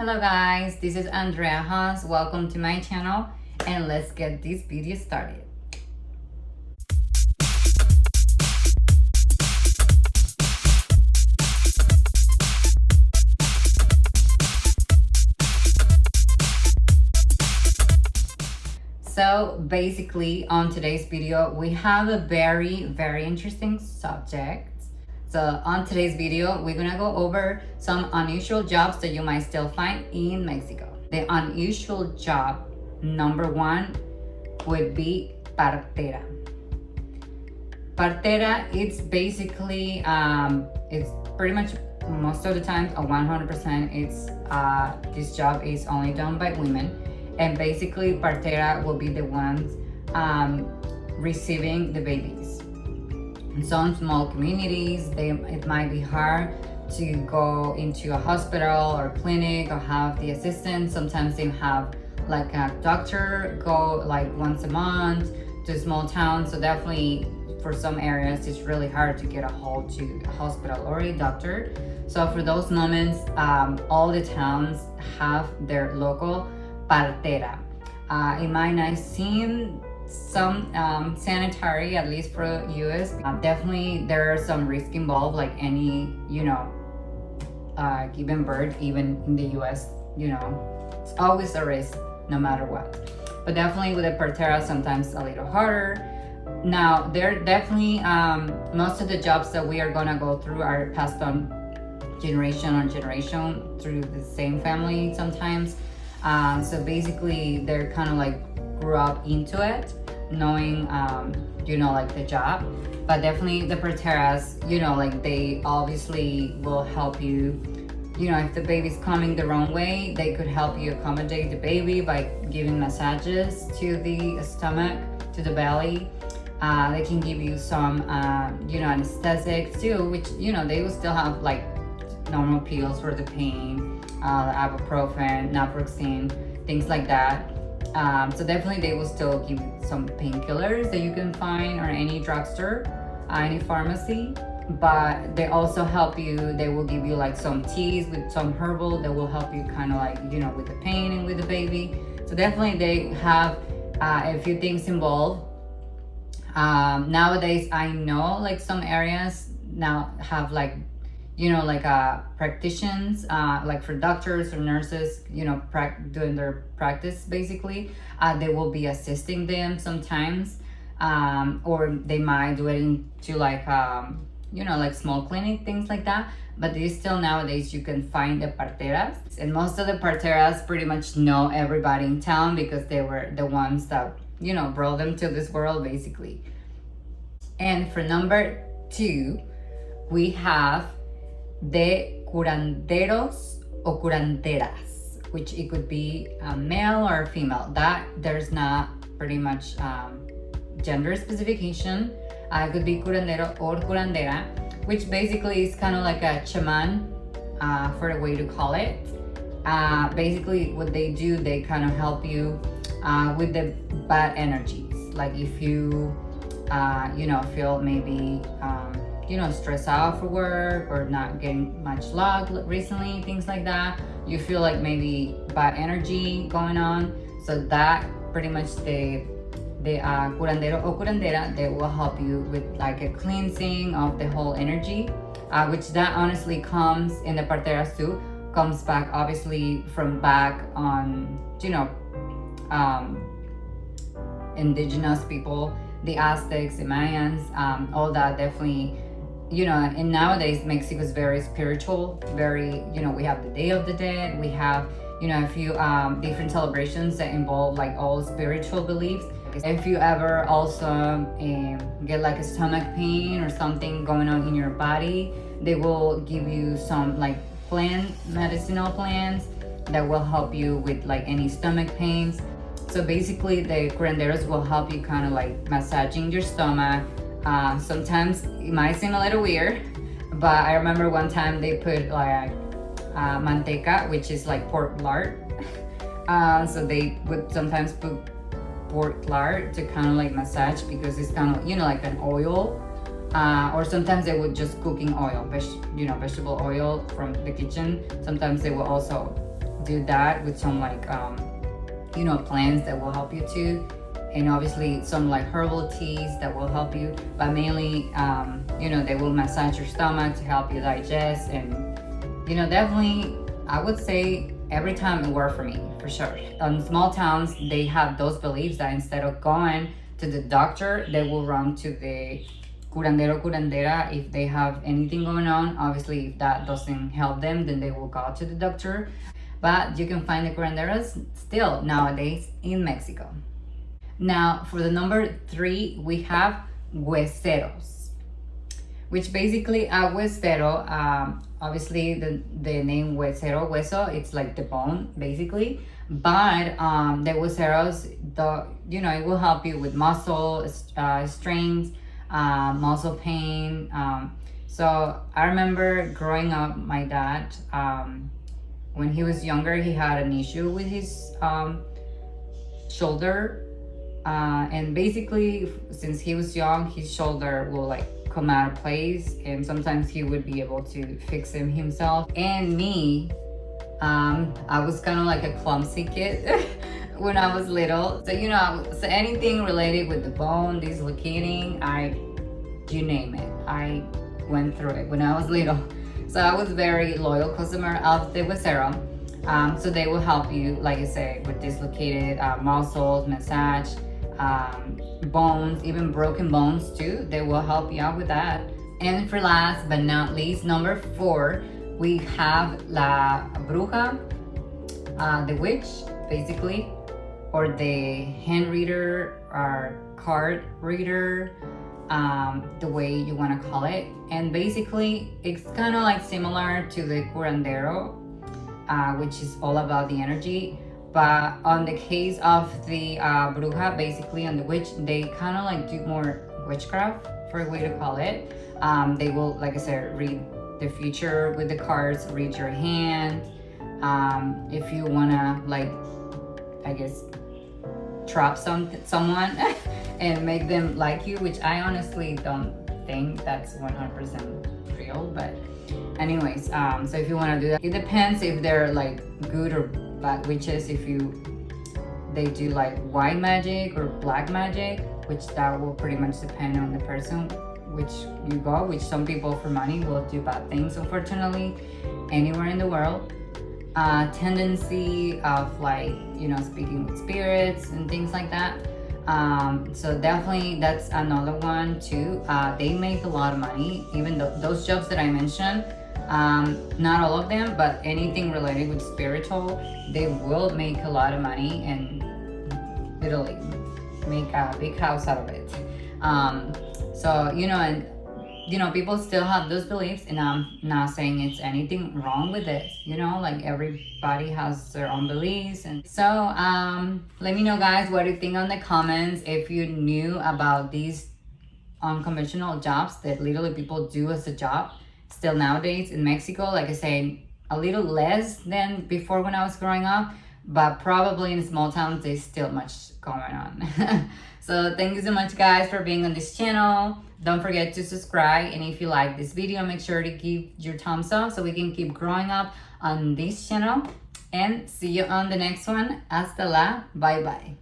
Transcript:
Hello guys, this is Andrea Hans. Welcome to my channel and let's get this video started. So basically on today's video, we have a very interesting subject. So on today's video, we're gonna go over some unusual jobs that you might still find in Mexico. The unusual job number one would be partera. Partera, it's basically, it's pretty much most of the time, 100%, it's this job is only done by women. And basically partera will be the ones receiving the babies. In some small communities, it might be hard to go into a hospital or clinic or have the assistant. Sometimes they have like a doctor go like once a month to a small town. So definitely for some areas, it's really hard to get a hold to a hospital or a doctor. So for those moments, all the towns have their local partera. It might not seem some sanitary, at least for US. Definitely there are some risk involved, like any, giving birth, even in the US, it's always a risk no matter what. But definitely with the partera, sometimes a little harder. Now, there definitely, most of the jobs that we are gonna go through are passed on generation on generation through the same family sometimes. So basically they're kind of like grew up into it, knowing, like the job. But definitely the parteras, like they obviously will help you. If the baby's coming the wrong way, they could help you accommodate the baby by giving massages to the stomach, to the belly. They can give you some, anesthetics too, which, they will still have like normal pills for the pain, ibuprofen, naproxen, things like that. So definitely they will still give you some painkillers that you can find or any drugstore, any pharmacy. But they also help you, they will give you like some teas with some herbal that will help you kind of like, with the pain and with the baby. So definitely they have a few things involved. Nowadays, I know like some areas now have like, practitioners, like for doctors or nurses, doing their practice basically. They will be assisting them sometimes, or they might do it into like, like small clinic, things like that. But they still nowadays you can find the parteras, and most of the parteras pretty much know everybody in town because they were the ones that brought them to this world basically. And for number two, we have the curanderos o curanderas, which it could be a male or a female. That there's not pretty much gender specification. It could be curandero or curandera, which basically is kind of like a shaman, for a way to call it. Basically what they do, they kind of help you with the bad energies. Like if you feel maybe stressed out for work or not getting much luck recently, things like that, you feel like maybe bad energy going on. So that pretty much the curandero or curandera, they will help you with like a cleansing of the whole energy, which that honestly comes in the parteras too, comes back obviously from back on, indigenous people, the Aztecs, the Mayans, all that definitely, and nowadays Mexico is very spiritual, very, we have the Day of the Dead, we have, a few different celebrations that involve like all spiritual beliefs. If you ever also get like a stomach pain or something going on in your body, they will give you some like medicinal plants that will help you with like any stomach pains. So basically the curanderos will help you kind of like massaging your stomach. Sometimes it might seem a little weird, but I remember one time they put like manteca, which is like pork lard. So they would sometimes put pork lard to kind of like massage because it's kind of, like an oil. Or sometimes they would just cooking oil, vegetable oil from the kitchen. Sometimes they will also do that with some like plants that will help you too, and obviously some like herbal teas that will help you, but mainly they will massage your stomach to help you digest. And definitely I would say every time it worked for me, for sure. On small towns, they have those beliefs that instead of going to the doctor, they will run to the curandero, curandera if they have anything going on. Obviously, if that doesn't help them, then they will go to the doctor. But you can find the curanderas still nowadays in Mexico. Now, for the number 3, we have hueseros, which basically a huesero, obviously the name hueso, it's like the bone basically. But the hueseros, it will help you with muscle strains, muscle pain. So I remember growing up, my dad, when he was younger, he had an issue with his shoulder. And basically, since he was young, his shoulder will like come out of place, and sometimes he would be able to fix him himself. And me, I was kind of like a clumsy kid when I was little. So anything related with the bone, dislocating, you name it, I went through it when I was little. So I was very loyal customer of the huesero. So they will help you, like I say, with dislocated muscles, massage, bones, even broken bones too. They will help you out with that. And for last but not least, number 4, we have la bruja, the witch, basically, or the hand reader or card reader, the way you want to call it. And basically, it's kind of like similar to the curandero, which is all about the energy. But on the case of the bruja, basically on the witch, they kind of like do more witchcraft, for a way to call it. They will, like I said, read the future with the cards, read your hand. If you wanna, like, I guess, trap someone and make them like you, which I honestly don't think that's 100% real. But anyways, so if you want to do that, it depends if they're like good or bad witches. If they do like white magic or black magic, which that will pretty much depend on the person which you go, which some people for money will do bad things, unfortunately, anywhere in the world. Tendency of like, speaking with spirits and things like that. So definitely that's another one too. They make a lot of money, even though those jobs that I mentioned, not all of them, but anything related with spiritual, they will make a lot of money and literally make a big house out of it. People still have those beliefs, and I'm not saying it's anything wrong with it. Like everybody has their own beliefs. And so let me know, guys, what you think on the comments. If you knew about these unconventional jobs that literally people do as a job still nowadays in Mexico. Like I say, a little less than before when I was growing up, but probably in small towns there's still much going on. So thank you so much, guys, for being on this channel. Don't forget to subscribe, and if you like this video, make sure to give your thumbs up so we can keep growing up on this channel. And see you on the next one. Hasta la, bye bye.